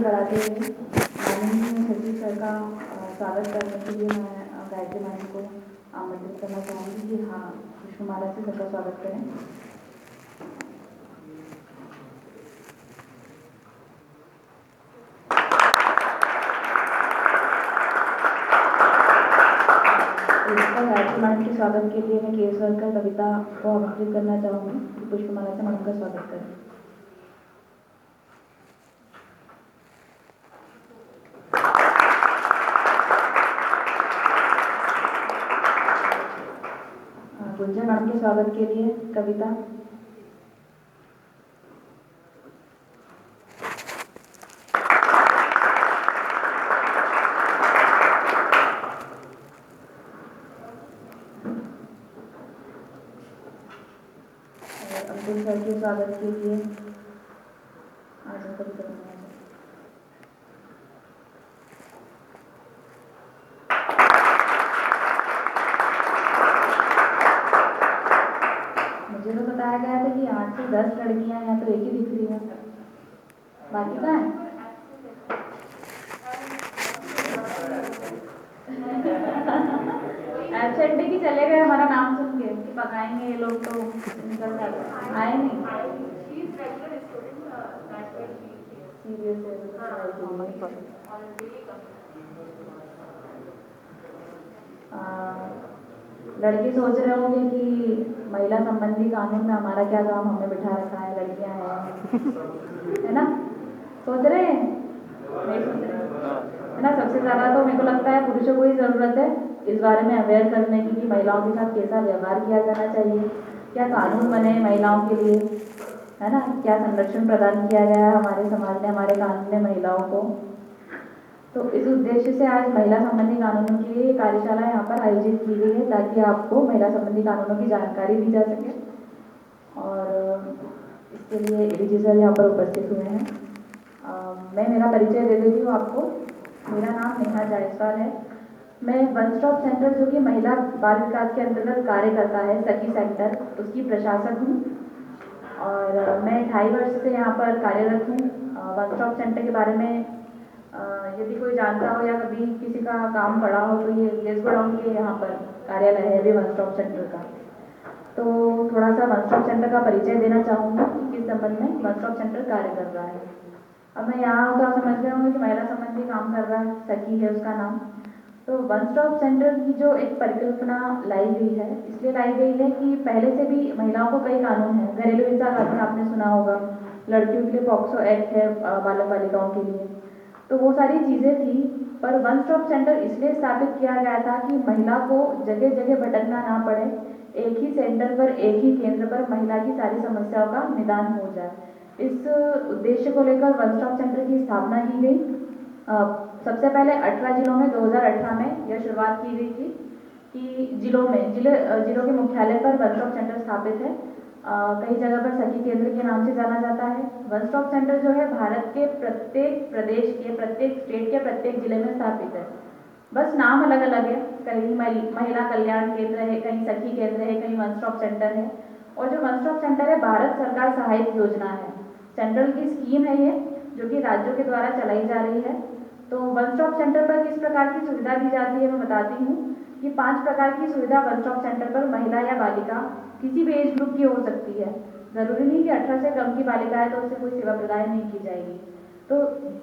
कराते हुए माननीय सचिव सर का स्वागत करने के लिए मैं गायत्री मैम को आमंत्रित करना चाहूँगी कि हाँ पुष्पमाला से सबका स्वागत करें। गायत्री मैम के स्वागत के लिए मैं केस वर्कर कविता को आमंत्रित करना चाहूँगी कि पुष्पमाला से मैम का स्वागत करें। गुंजा मैम के स्वागत के लिए कविता। अब्दुल सर के स्वागत के लिए आज कविता बनाना है। मुझे तो बताया गया था कि 8 से 10 लड़कियां हैं, तो एक ही दिख रही है, बाकी कहाँ है? एब्सेंट की चले गए हमारा नाम सुन के कि पकाएंगे ये लोग, तो निकल जाते, आए नहीं। लड़के सोच रहे होंगे कि महिला संबंधी कानून में हमारा क्या काम, हमें बिठा रखा है, लड़कियां हैं, है ना? सोच रहे हैं? नहीं सोच रहे है ना? सबसे ज़्यादा तो मेरे को लगता है पुरुषों को ही ज़रूरत है इस बारे में अवेयर करने की कि महिलाओं के साथ कैसा व्यवहार किया जाना चाहिए, क्या कानून बने महिलाओं के लिए, है ना? क्या संरक्षण प्रदान किया गया है हमारे समाज ने, हमारे कानून ने महिलाओं को। तो इस उद्देश्य से आज महिला संबंधी कानूनों की लिए कार्यशाला यहाँ पर आयोजित की गई है ताकि आपको महिला संबंधी कानूनों की जानकारी दी जा सके। और इसके लिए एडीजी सर यहाँ पर उपस्थित हुए हैं। मैं मेरा परिचय दे देती हूँ आपको। मेरा नाम नेहा जायसवाल है। मैं वन स्टॉप सेंटर जो कि महिला बाल विकास के अंतर्गत कार्य करता है, सखी सेंटर, उसकी प्रशासक हूँ और मैं 2.5 वर्ष से यहाँ पर कार्यरत हूँ। वन स्टॉप सेंटर के बारे में यदि कोई जानता हो या कभी किसी का काम पड़ा हो तो ये येस गोडाउन के यहाँ पर कार्यालय है अभी वन स्टॉप सेंटर का। तो थोड़ा सा वन स्टॉप सेंटर का परिचय देना चाहूँगी कि किस संबंध में वन स्टॉप सेंटर कार्य कर रहा है। अब मैं यहाँ तो आप समझ गए होंगे कि महिला संबंधी काम कर रहा है, सखी है उसका नाम। तो वन स्टॉप सेंटर की जो एक परिकल्पना लाई गई है, इसलिए लाई गई है कि पहले से भी महिलाओं को कई कानून हैं। घरेलू हिंसा कानून आपने सुना होगा, लड़कियों के लिए पॉक्सो एक्ट है, बालक बालिकाओं के लिए, तो वो सारी चीज़ें थी। पर वन स्टॉप सेंटर इसलिए स्थापित किया गया था कि महिला को जगह जगह भटकना ना पड़े, एक ही सेंटर पर, एक ही केंद्र पर महिला की सारी समस्याओं का निदान हो जाए। इस उद्देश्य को लेकर वन स्टॉप सेंटर की स्थापना की गई। सबसे पहले 18 जिलों में 2018 में यह शुरुआत की गई थी कि जिलों के मुख्यालय पर वन स्टॉप सेंटर स्थापित है। कई जगह पर सखी केंद्र के नाम से जाना जाता है। वन स्टॉप सेंटर जो है भारत के प्रत्येक प्रदेश के, प्रत्येक स्टेट के प्रत्येक जिले में स्थापित है, बस नाम अलग अलग है। कहीं महिला कल्याण केंद्र है, कहीं सखी केंद्र है, कहीं वन स्टॉप सेंटर है। और जो वन स्टॉप सेंटर है भारत सरकार सहायक योजना है, सेंट्रल की स्कीम है ये, जो कि राज्यों के द्वारा चलाई जा रही है। तो वन स्टॉप सेंटर पर किस प्रकार की सुविधा दी जाती है मैं बताती हूँ कि 5 प्रकार की सुविधा वन स्टॉप सेंटर पर महिला या बालिका किसी भी एज ग्रुप की हो सकती है। जरूरी नहीं कि 18 से कम की बालिका है तो उससे कोई सेवा प्रदान नहीं की जाएगी। तो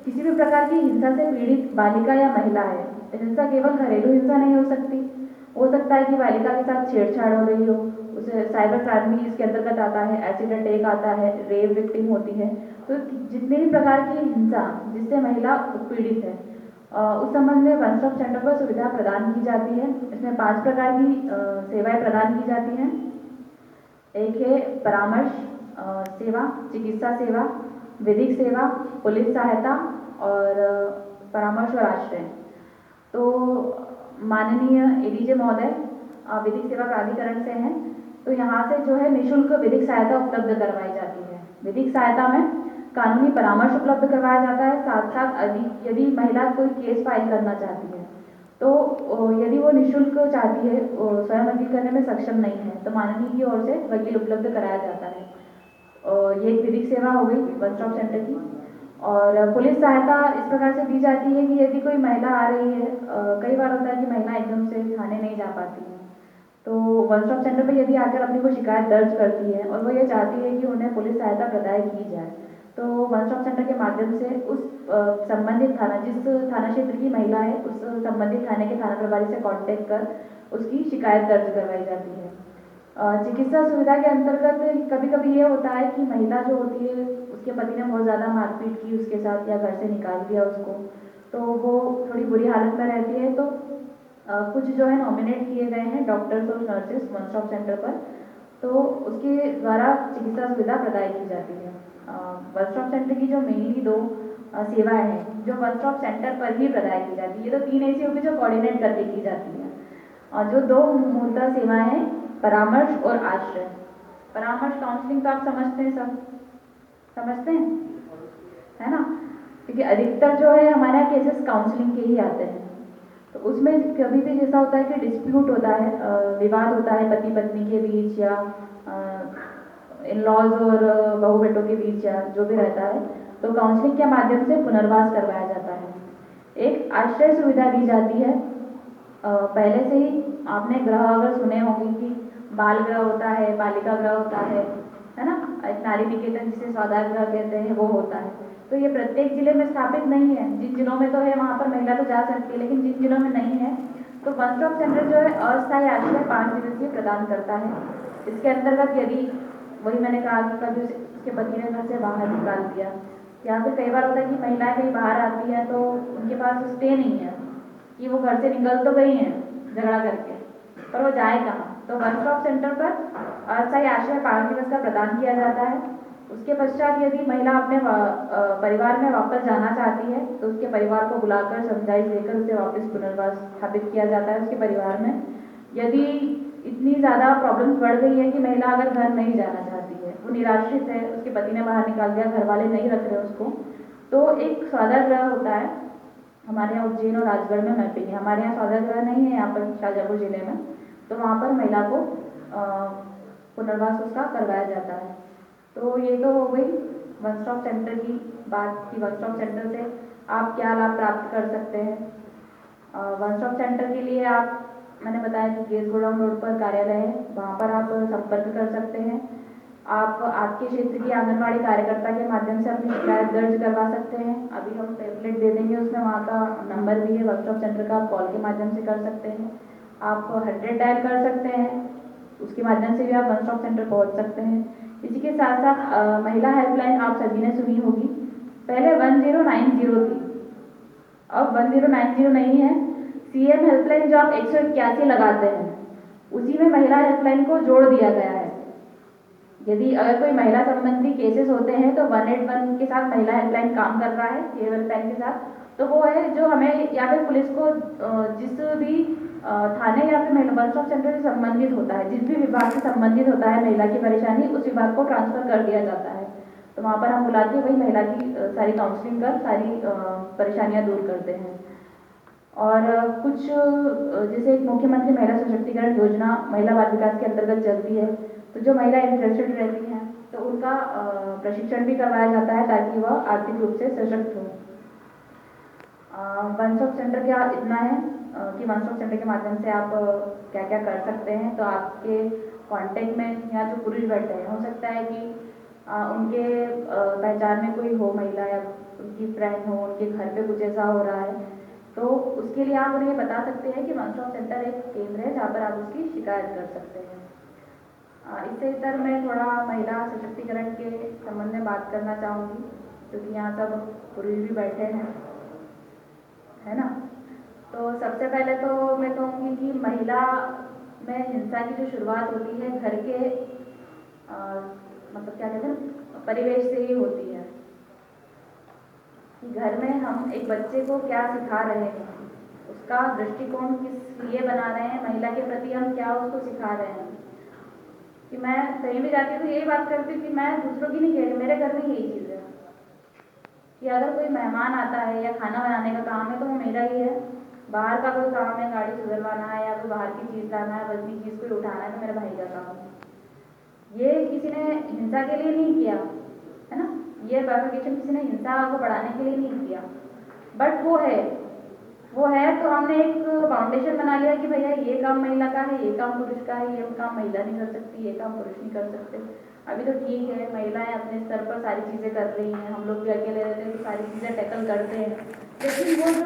किसी भी प्रकार की हिंसा से पीड़ित बालिका या महिला है, हिंसा केवल घरेलू हिंसा नहीं हो सकती, हो सकता है कि बालिका के साथ छेड़छाड़ हो रही हो, उसे साइबर क्राइम भी इसके अंतर्गत आता है, एसिड अटैक आता है, रेप विक्टिम होती है। तो जितने भी प्रकार की हिंसा जिससे महिला उत्पीड़ित है उस संबंध में वन स्टॉप सेंटर पर सुविधा प्रदान की जाती है। इसमें 5 प्रकार की सेवाएं प्रदान की जाती हैं। एक है परामर्श सेवा, चिकित्सा सेवा, विधिक सेवा, पुलिस सहायता और परामर्श और आश्रय। तो माननीय एडीजे महोदय विधिक सेवा प्राधिकरण से हैं, तो यहाँ से जो है निःशुल्क विधिक सहायता उपलब्ध करवाई जाती है। विधिक सहायता में कानूनी परामर्श उपलब्ध करवाया जाता है। साथ साथ यदि महिला कोई केस फाइल करना चाहती है तो यदि वो निःशुल्क चाहती है, स्वयं वकील करने में सक्षम नहीं है, तो माननीय की ओर से वकील उपलब्ध कराया जाता है। ये एक विधिक सेवा हो गई वन स्टॉप सेंटर की। और पुलिस सहायता इस प्रकार से दी जाती है कि यदि कोई महिला आ रही है, कई बार होता है कि महिला एकदम से थाने नहीं जा पाती है, तो वन स्टॉप सेंटर पर यदि आकर अपनी कोई शिकायत दर्ज करती है और वो ये चाहती है कि उन्हें पुलिस सहायता प्रदान की जाए, तो वन स्टॉप सेंटर के माध्यम से उस संबंधित थाना, जिस थाना क्षेत्र की महिला है, उस संबंधित थाने के थाना प्रभारी से कांटेक्ट कर उसकी शिकायत दर्ज करवाई जाती है। चिकित्सा सुविधा के अंतर्गत कभी कभी ये होता है कि महिला जो होती है उसके पति ने बहुत ज़्यादा मारपीट की उसके साथ या घर से निकाल दिया उसको, तो वो थोड़ी बुरी हालत में रहती है, तो कुछ जो है नॉमिनेट किए गए हैं डॉक्टर्स और नर्सेस वन स्टॉप सेंटर पर, तो उसके द्वारा चिकित्सा सुविधा प्रदान की जाती है। वन स्टॉप सेंटर की जो मेनली दो सेवाएं हैं जो वन स्टॉप सेंटर पर ही प्रदान की जाती है, ये तो 3 ऐसी होगी जो कोऑर्डिनेट करके की जाती है। और जो 2 मूलतः सेवाएं हैं, परामर्श और आश्रय। परामर्श काउंसलिंग तो आप समझते हैं, सब समझते हैं, है ना, क्योंकि अधिकतर जो है हमारे यहाँ केसेस काउंसलिंग के ही आते हैं। तो उसमें कभी भी जैसा होता है कि डिस्प्यूट होता है, विवाद होता है पति पत्नी के बीच या इन लॉज और बहू बेटों के बीच या जो भी रहता है, तो काउंसलिंग के माध्यम से पुनर्वास करवाया जाता है। एक आश्रय सुविधा दी जाती है। पहले से ही आपने गृह अगर सुने होंगे कि बाल गृह होता है, बालिका गृह होता है ना, एक नारी निकेतन जिसे स्वाधार गृह कहते हैं वो होता है। तो ये प्रत्येक जिले में स्थापित नहीं है, जिन जिलों में तो है वहाँ पर महिला तो जा सकती है, लेकिन जिन जिलों में नहीं है तो वन स्टॉप सेंटर जो है अस्थायी आश्रय 5 दिवसीय प्रदान करता है। इसके अंतर्गत यदि वही मैंने कहा कि कभी उसके पति ने घर से बाहर निकाल दिया, या फिर कई बार होता है कि महिलाएं कहीं बाहर आती है तो उनके पास स्टे नहीं है, कि वो घर से निकल तो गई हैं झगड़ा करके, पर वो जाए कहाँ, तो वन स्टॉप सेंटर पर अस्थायी आश्रय 5 दिवस का प्रदान किया जाता है। उसके पश्चात यदि महिला अपने परिवार में वापस जाना चाहती है तो उसके परिवार को बुलाकर समझाइश देकर उसे वापस पुनर्वास स्थापित किया जाता है उसके परिवार में। यदि इतनी ज़्यादा प्रॉब्लम्स बढ़ गई है कि महिला अगर घर नहीं जाना चाहती है, वो निराश्रित है, उसके पति ने बाहर निकाल दिया, घर वाले नहीं रख रहे उसको, तो एक स्वाधार गृह होता है हमारे यहाँ उज्जैन और राजगढ़ में मैपिंग है। हमारे यहाँ स्वाधार गृह नहीं है यहाँ पर शाजापुर जिले में, तो वहाँ पर महिला को पुनर्वास उसका करवाया जाता है। तो ये तो हो गई वन स्टॉप सेंटर की बात कि वन स्टॉप सेंटर से आप क्या लाभ प्राप्त कर सकते हैं। वन स्टॉप सेंटर के लिए आप, मैंने बताया कि गेस गोडाउन रोड पर कार्यालय है, वहाँ पर आप संपर्क कर सकते हैं। आप आपके क्षेत्र की आंगनबाड़ी कार्यकर्ता के माध्यम से अपनी शिकायत दर्ज करवा सकते हैं। अभी हम टेम्पलेट दे देंगे, उसमें वहाँ का नंबर भी है वन स्टॉप सेंटर का, आप कॉल के माध्यम से कर सकते हैं। आप 100 डायल कर सकते हैं, उसके माध्यम से भी आप वन स्टॉप सेंटर पहुँच सकते हैं। इसी के साथ साथ महिला हेल्पलाइन आप सभी ने सुनी होगी, पहले 1090 थी, अब 1090 नहीं है। CM हेल्पलाइन जो आप 181 लगाते हैं उसी में महिला हेल्पलाइन को जोड़ दिया गया है। यदि अगर कोई महिला संबंधी केसेस होते हैं तो 181 के साथ महिला हेल्पलाइन काम कर रहा है, CM हेल्पलाइन के साथ, तो वो है जो हमें या फिर पुलिस को जिस भी थाने या फिर वन स्टॉप सेंटर से संबंधित होता है, जिस भी विभाग से संबंधित होता है महिला की परेशानी, उस विभाग को ट्रांसफर कर दिया जाता है। तो वहाँ पर हम बुलाते वही महिला की सारी काउंसलिंग कर सारी परेशानियाँ दूर करते हैं। और कुछ जैसे एक मुख्यमंत्री महिला सशक्तिकरण योजना महिला बाल विकास के अंतर्गत चलती है, तो जो महिला इंटरेस्टेड रहती हैं तो उनका प्रशिक्षण भी करवाया जाता है ताकि वह आर्थिक रूप से सशक्त हो। वन स्टॉप सेंटर क्या इतना है कि वन स्टॉप सेंटर के माध्यम से आप क्या क्या कर सकते हैं। तो आपके कांटेक्ट में या जो पुरुष बैठे हैं, हो सकता है कि उनके पहचान में कोई हो महिला या उनकी फ्रेंड हो, उनके घर पे कुछ ऐसा हो रहा है, तो उसके लिए आप उन्हें बता सकते हैं कि वन स्टॉप सेंटर एक केंद्र है जहाँ पर आप उसकी शिकायत कर सकते हैं। इससे इतर मैं थोड़ा महिला सशक्तिकरण के संबंध में बात करना चाहूँगी, क्योंकि यहाँ सब पुरुष भी बैठे हैं, है ना। तो सबसे पहले तो मैं कहूँगी कि महिला में हिंसा की जो शुरुआत होती है घर के मतलब क्या कहते हैं परिवेश से ही होती है, कि घर में हम एक बच्चे को क्या सिखा रहे हैं, उसका दृष्टिकोण किस लिए बना रहे हैं, महिला के प्रति हम क्या उसको सिखा रहे हैं। कि मैं कहीं भी जाती हूँ तो यही बात करती हूँ कि मैं दूसरों की नहीं कह रही, मेरे घर में यही चीज़ है कि अगर कोई मेहमान आता है या खाना बनाने का काम है तो वो मेरा ही है, बाहर का कोई काम है, गाड़ी सुधरवाना है या कोई बाहर की चीज़ लाना है, वजनी चीज़ कोई उठाना है, तो मेरे भाई का काम है। ये किसी ने हिंसा के लिए नहीं किया, है ना। ये बाइफिकेशन किसी ने हिंसा को बढ़ाने के लिए नहीं किया, बट वो है तो हमने एक फाउंडेशन बना लिया कि भैया ये काम महिला का है, ये काम पुरुष का है, ये काम महिला नहीं कर सकती, ये काम पुरुष नहीं कर सकते। अभी तो ठीक है, महिलाएं अपने स्तर पर सारी चीज़ें कर रही हैं, हम लोग भी अकेले रहते हैं तो सारी चीज़ें टैकल करते हैं, लेकिन वो जो